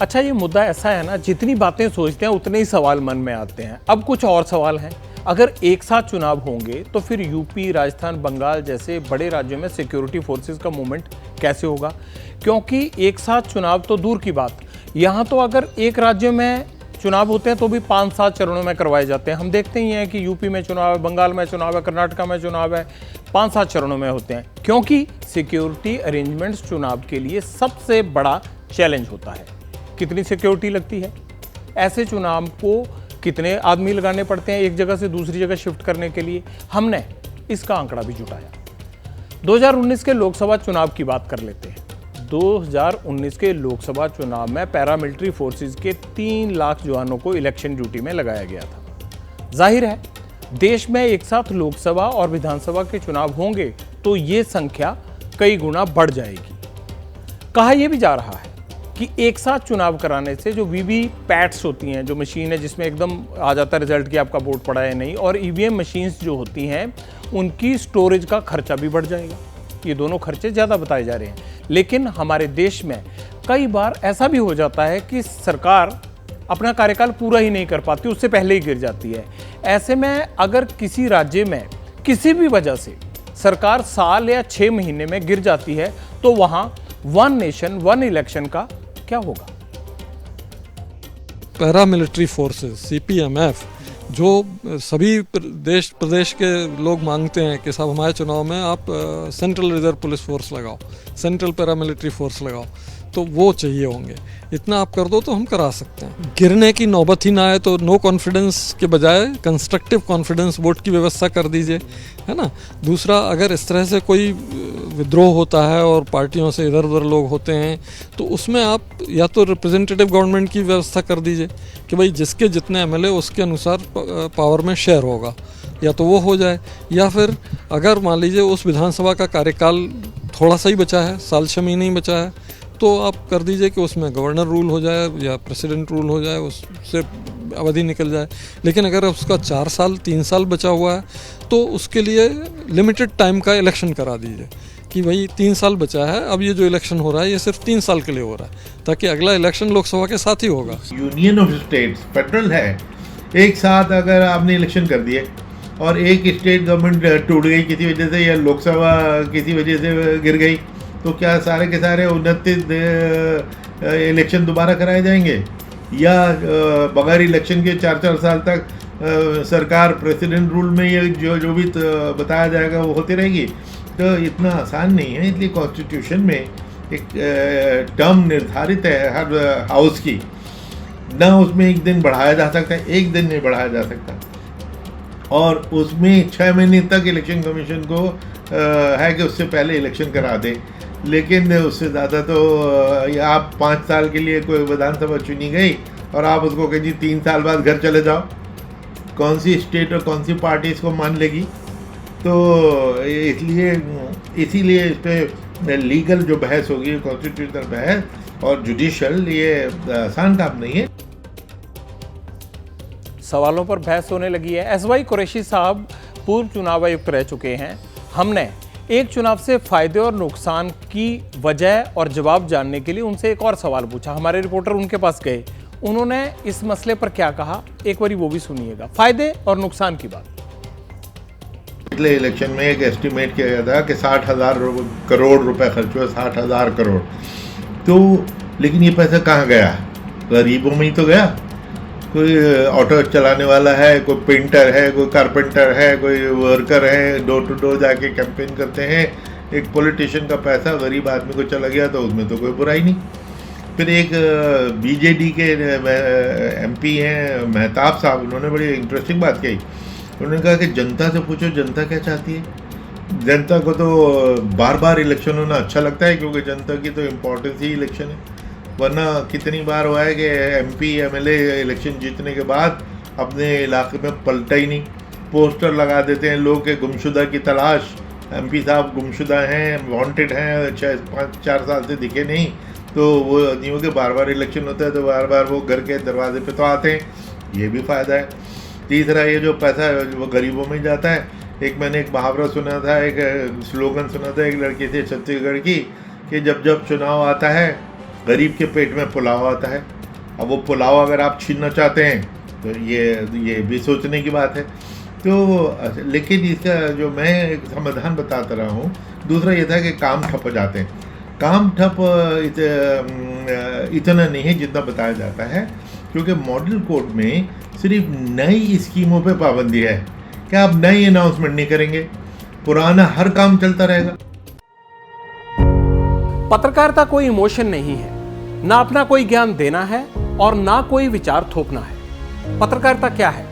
अच्छा, ये मुद्दा ऐसा है ना, जितनी बातें सोचते हैं उतने ही सवाल मन में आते हैं। अब कुछ और सवाल हैं। अगर एक साथ चुनाव होंगे तो फिर यूपी, राजस्थान, बंगाल जैसे बड़े राज्यों में सिक्योरिटी फोर्सेस का मूवमेंट कैसे होगा? क्योंकि एक साथ चुनाव तो दूर की बात, यहाँ तो अगर एक राज्य में चुनाव होते हैं तो भी 5-7 चरणों में करवाए जाते हैं। हम देखते ही हैं कि यूपी में चुनाव है, बंगाल में चुनाव है, कर्नाटका में चुनाव है, 5-7 चरणों में होते हैं, क्योंकि सिक्योरिटी अरेंजमेंट्स चुनाव के लिए सबसे बड़ा चैलेंज होता है। कितनी सिक्योरिटी लगती है? ऐसे चुनाव को कितने आदमी लगाने पड़ते हैं एक जगह से दूसरी जगह शिफ्ट करने के लिए? हमने इसका आंकड़ा भी जुटाया। 2019 के लोकसभा चुनाव की बात कर लेते हैं। 2019 के लोकसभा चुनाव में पैरामिलिट्री फोर्सेस के 3 लाख जवानों को इलेक्शन ड्यूटी में लगाया गया था। जाहिर है, देश में एक साथ लोकसभा और विधानसभा के चुनाव होंगे तो ये संख्या कई गुना बढ़ जाएगी। कहा यह भी जा रहा है कि एक साथ चुनाव कराने से जो वीवीपैट्स होती हैं, जो मशीन है जिसमें एकदम आ जाता है रिजल्ट कि आपका वोट पड़ा है नहीं, और ईवीएम मशीन्स जो होती हैं उनकी स्टोरेज का खर्चा भी बढ़ जाएगा। ये दोनों खर्चे ज़्यादा बताए जा रहे हैं। लेकिन हमारे देश में कई बार ऐसा भी हो जाता है कि सरकार अपना कार्यकाल पूरा ही नहीं कर पाती, उससे पहले ही गिर जाती है। ऐसे में अगर किसी राज्य में किसी भी वजह से सरकार साल या 6 महीने में गिर जाती है तो वहाँ वन नेशन वन इलेक्शन का क्या होगा? पैरामिलिट्री फोर्सेस सीपीएमएफ जो सभी देश प्रदेश के लोग मांगते हैं कि साहब हमारे चुनाव में आप सेंट्रल रिजर्व पुलिस फोर्स लगाओ, सेंट्रल पैरामिलिट्री फोर्स लगाओ, तो वो चाहिए होंगे। इतना आप कर दो तो हम करा सकते हैं। गिरने की नौबत ही ना आए तो नो कॉन्फिडेंस के बजाय कंस्ट्रक्टिव कॉन्फिडेंस वोट की व्यवस्था कर दीजिए, है ना। दूसरा, अगर इस तरह से कोई विद्रोह होता है और पार्टियों से इधर उधर लोग होते हैं तो उसमें आप या तो रिप्रेजेंटेटिव गवर्नमेंट की व्यवस्था कर दीजिए कि भाई जिसके जितने एमएलए उसके अनुसार पावर में शेयर होगा, या तो वो हो जाए, या फिर अगर मान लीजिए उस विधानसभा का कार्यकाल थोड़ा सा ही बचा है, साल 6 महीने ही बचा है, तो आप कर दीजिए कि उसमें गवर्नर रूल हो जाए या प्रेसिडेंट रूल हो जाए, उससे अवधि निकल जाए। लेकिन अगर उसका 4 साल 3 साल बचा हुआ है तो उसके लिए लिमिटेड टाइम का इलेक्शन करा दीजिए कि भाई 3 साल बचा है, अब ये जो इलेक्शन हो रहा है ये सिर्फ 3 साल के लिए हो रहा है, ताकि अगला इलेक्शन लोकसभा के साथ ही होगा। यूनियन ऑफ स्टेट्स फेडरल है, एक साथ अगर आपने इलेक्शन कर दिए और एक स्टेट गवर्नमेंट टूट गई किसी वजह से या लोकसभा किसी वजह से गिर गई, तो क्या सारे के सारे 29 इलेक्शन दोबारा कराए जाएंगे? या बगैर इलेक्शन के 4-4 साल तक सरकार प्रेसिडेंट रूल में ये जो भी बताया जाएगा वो होती रहेगी? तो इतना आसान नहीं है। इसलिए कॉन्स्टिट्यूशन में एक टर्म निर्धारित है हर हाउस की, ना उसमें एक दिन बढ़ाया जा सकता है, एक दिन नहीं बढ़ाया जा सकता, और उसमें 6 महीने तक इलेक्शन कमीशन को है कि उससे पहले इलेक्शन करा दे। लेकिन उससे ज़्यादा तो आप 5 साल के लिए कोई विधानसभा चुनी गई और आप उसको कहें जी 3 साल बाद घर चले जाओ, कौन सी स्टेट और कौन सी पार्टी इसको मान लेगी? तो इसीलिए इस पर लीगल जो बहस होगी, कॉन्स्टिट्यूशनल बहस और जुडिशल, ये आसान काम नहीं है। सवालों पर बहस होने लगी है। एसवाई कुरैशी साहब पूर्व चुनाव आयुक्त रह चुके हैं। हमने एक चुनाव से फायदे और नुकसान की वजह और जवाब जानने के लिए उनसे एक और सवाल पूछा। हमारे रिपोर्टर उनके पास गए, उन्होंने इस मसले पर क्या कहा, एक बारी वो भी सुनिएगा, फायदे और नुकसान की बात। पिछले इलेक्शन में एक एस्टिमेट किया गया था कि 60,000 करोड़ रुपए खर्च हुए, 60,000 करोड़। तो लेकिन ये पैसा कहाँ गया? गरीबों में ही तो गया। कोई ऑटो चलाने वाला है, कोई पेंटर है, कोई कारपेंटर है, कोई वर्कर है, डोर टू डोर जाके कैंपेन करते हैं। एक पॉलिटिशियन का पैसा गरीब आदमी को चला गया तो उसमें तो कोई बुराई नहीं। फिर एक बीजेडी के एमपी हैं मेहताब साहब, उन्होंने बड़ी इंटरेस्टिंग बात कही। उन्होंने कहा कि जनता से पूछो जनता क्या चाहती है। जनता को तो बार बार इलेक्शन होना अच्छा लगता है, क्योंकि जनता की तो इम्पोर्टेंस ही इलेक्शन है। वरना कितनी बार हुआ है कि एमपी एमएलए इलेक्शन जीतने के बाद अपने इलाके में पलटा ही नहीं, पोस्टर लगा देते हैं लोग के गुमशुदा की तलाश, एमपी साहब गुमशुदा हैं, वांटेड हैं, 5-4 साल से दिखे नहीं। तो वो नहीं के बार बार इलेक्शन होता है तो बार बार वो घर के दरवाजे पे तो आते हैं, ये भी फ़ायदा है। तीसरा, ये जो पैसा है वो गरीबों में जाता है। एक मैंने एक मुहावरा सुना था, एक स्लोगन सुना था एक लड़की से छत्तीसगढ़ की, कि जब जब चुनाव आता है गरीब के पेट में पुलाव आता है। अब वो पुलाव अगर आप छीनना चाहते हैं तो ये भी सोचने की बात है। तो लेकिन इसका जो मैं एक समाधान बताता रहा हूँ, दूसरा ये था कि काम ठप हो जाते हैं। काम ठप इतना नहीं है जितना बताया जाता है, क्योंकि मॉडल कोड में सिर्फ नई स्कीमों पे पाबंदी है कि आप नई अनाउंसमेंट नहीं करेंगे, पुराना हर काम चलता रहेगा। पत्रकारिता कोई इमोशन नहीं है, ना अपना कोई ज्ञान देना है और ना कोई विचार थोपना है। पत्रकारिता क्या है?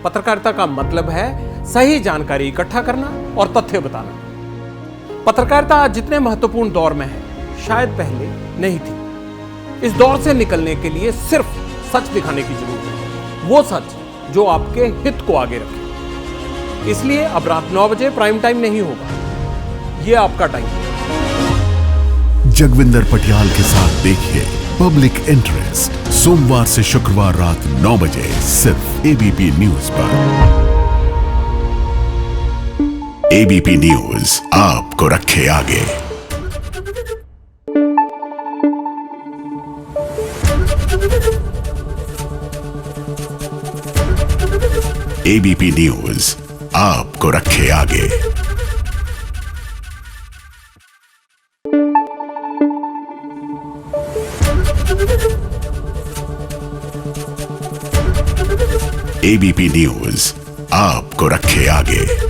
पत्रकारिता का मतलब है सही जानकारी इकट्ठा करना और तथ्य बताना। पत्रकारिता आज जितने महत्वपूर्ण दौर में है, शायद पहले नहीं थी। इस दौर से निकलने के लिए सिर्फ सच दिखाने की जरूरत है, वो सच जो आपके हित को आगे रखे। इसलिए अब रात 9 बजे प्राइम टाइम नहीं होगा, ये आपका टाइम है। जगविंदर पटियाल के साथ देखिए पब्लिक इंटरेस्ट, सोमवार से शुक्रवार रात 9 बजे सिर्फ एबीपी न्यूज पर। एबीपी न्यूज आपको रखे आगे। एबीपी न्यूज आपको रखे आगे। एबीपी न्यूज आपको रखे आगे।